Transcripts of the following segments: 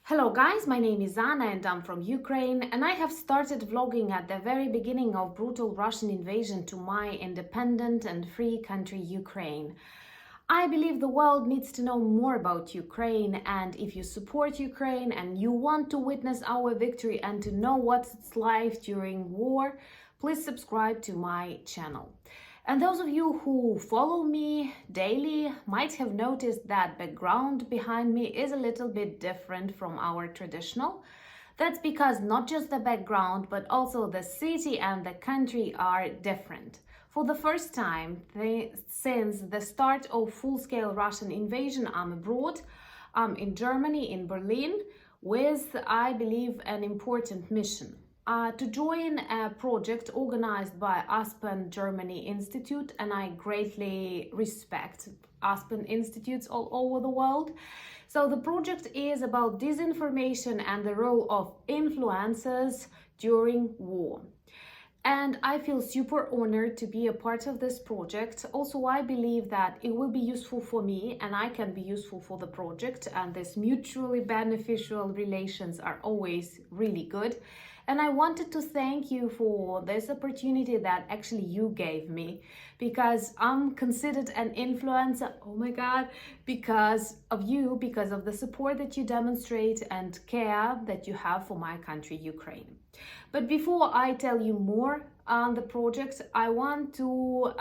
Hello guys, my name is Anna and I'm from Ukraine, and I have started vlogging at the very beginning of brutal Russian invasion to my independent and free country Ukraine. I believe the world needs to know more about Ukraine, and if you support Ukraine and you want to witness our victory and to know what it's like during war, please subscribe to my channel. And those of you who follow me daily might have noticed that background behind me is a little bit different from our traditional. That's because not just the background, but also the city and the country are different. For the first time since the start of full-scale Russian invasion, I'm abroad. I'm in Germany, in Berlin, with, I believe, an important mission. To join a project organized by Aspen Germany Institute, and I greatly respect Aspen Institutes all over the world. So the project is about disinformation and the role of influencers during war. And I feel super honored to be a part of this project. Also, I believe that it will be useful for me and I can be useful for the project, and this mutually beneficial relations are always really good. And I wanted to thank you for this opportunity that actually you gave me, because I'm considered an influencer, oh my God, because of you, because of the support that you demonstrate and care that you have for my country, Ukraine. But before I tell you more on the project, I want to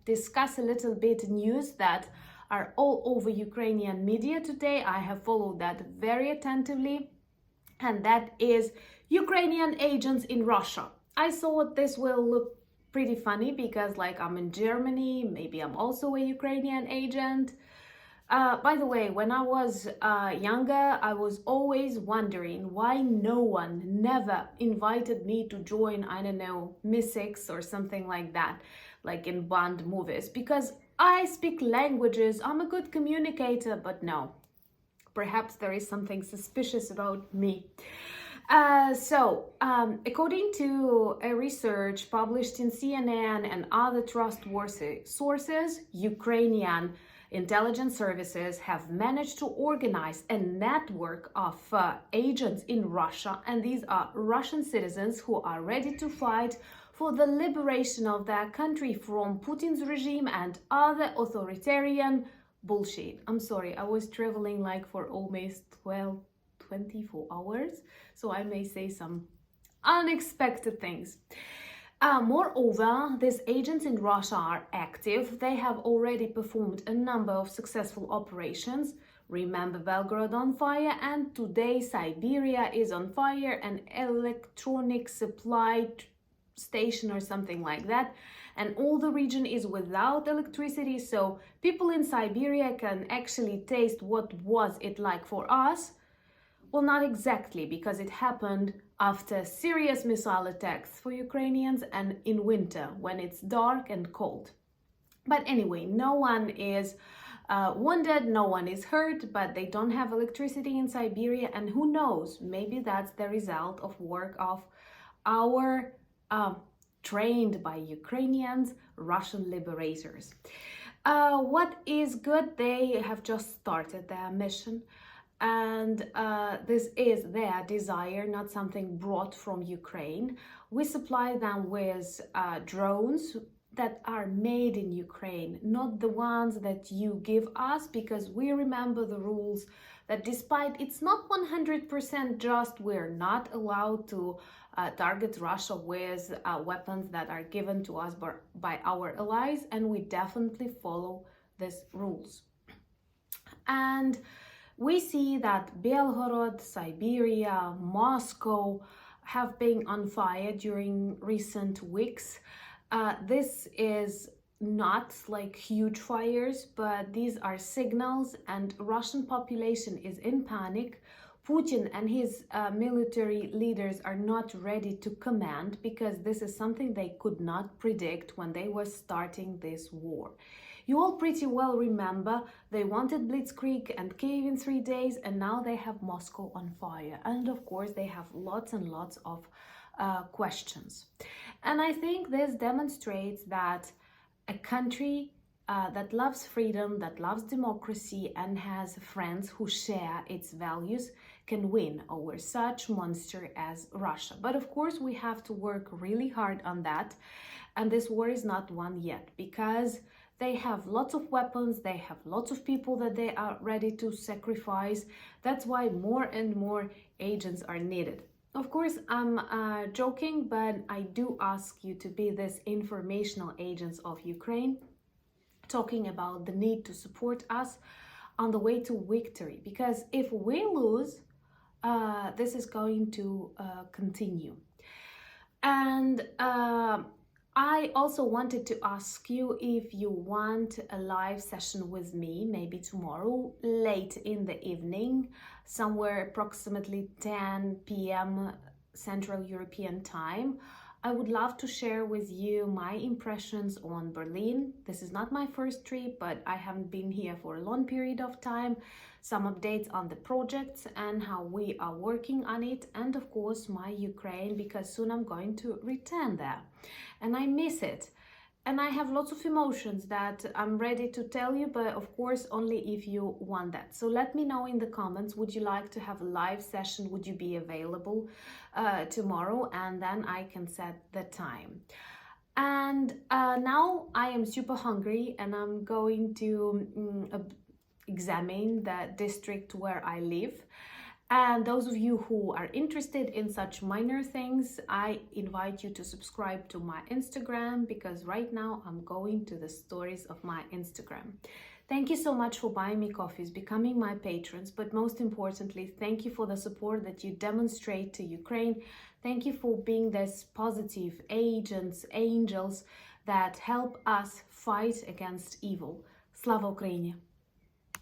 discuss a little bit news that are all over Ukrainian media today. I have followed that very attentively, and that is Ukrainian agents in Russia. I thought this will look pretty funny because, like, I'm in Germany, maybe I'm also a Ukrainian agent. By the way, when I was younger, I was always wondering why no one never invited me to join, I don't know, MI6 or something like that, like in Bond movies, because I speak languages, I'm a good communicator, but no, perhaps there is something suspicious about me. According to a research published in CNN and other trustworthy sources, Ukrainian intelligence services have managed to organize a network of agents in Russia, and these are Russian citizens who are ready to fight for the liberation of their country from Putin's regime and other authoritarian bullshit. I'm sorry, I was traveling like for almost 24 hours, so I may say some unexpected things. Moreover, these agents in Russia are active. They have already performed a number of successful operations. Remember Belgorod on fire, and today Siberia is on fire, an electronic supply station or something like that. And all the region is without electricity, so people in Siberia can actually taste what was it like for us. Well, not exactly, because it happened after serious missile attacks for Ukrainians and in winter when it's dark and cold. But anyway, no one is wounded, no one is hurt, but they don't have electricity in Siberia, and who knows, maybe that's the result of work of our trained by Ukrainians Russian liberators. What is good, they have just started their mission. And this is their desire, not something brought from Ukraine. We supply them with drones that are made in Ukraine, not the ones that you give us, because we remember the rules that despite it's not 100% just, we're not allowed to target Russia with weapons that are given to us by our allies, and we definitely follow these rules. And we see that Belgorod, Siberia, Moscow have been on fire during recent weeks. This is not like huge fires, but these are signals, and Russian population is in panic. Putin and his military leaders are not ready to command, because this is something they could not predict when they were starting this war. You all pretty well remember they wanted Blitzkrieg and Kyiv in 3 days, and now they have Moscow on fire. And of course, they have lots and lots of questions. And I think this demonstrates that a country that loves freedom, that loves democracy, and has friends who share its values can win over such monster as Russia. But of course, we have to work really hard on that. And this war is not won yet, because they have lots of weapons, they have lots of people that they are ready to sacrifice. That's why more and more agents are needed. Of course, I'm joking, but I do ask you to be this informational agents of Ukraine, talking about the need to support us on the way to victory. Because if we lose, this is going to continue. And I also wanted to ask you if you want a live session with me, maybe tomorrow, late in the evening, somewhere approximately 10 p.m. Central European time. I would love to share with you my impressions on Berlin. This is not my first trip, but I haven't been here for a long period of time. Some updates on the projects and how we are working on it. And of course, my Ukraine, because soon I'm going to return there. And I miss it. And I have lots of emotions that I'm ready to tell you, but of course, only if you want that. So let me know in the comments, would you like to have a live session? Would you be available tomorrow? And then I can set the time. And now I am super hungry and I'm going to examine the district where I live. And those of you who are interested in such minor things, I invite you to subscribe to my Instagram, because right now I'm going to the stories of my Instagram. Thank you so much for buying me coffees, becoming my patrons, but most importantly, thank you for the support that you demonstrate to Ukraine. Thank you for being this positive agents, angels that help us fight against evil. Slava Ukraini!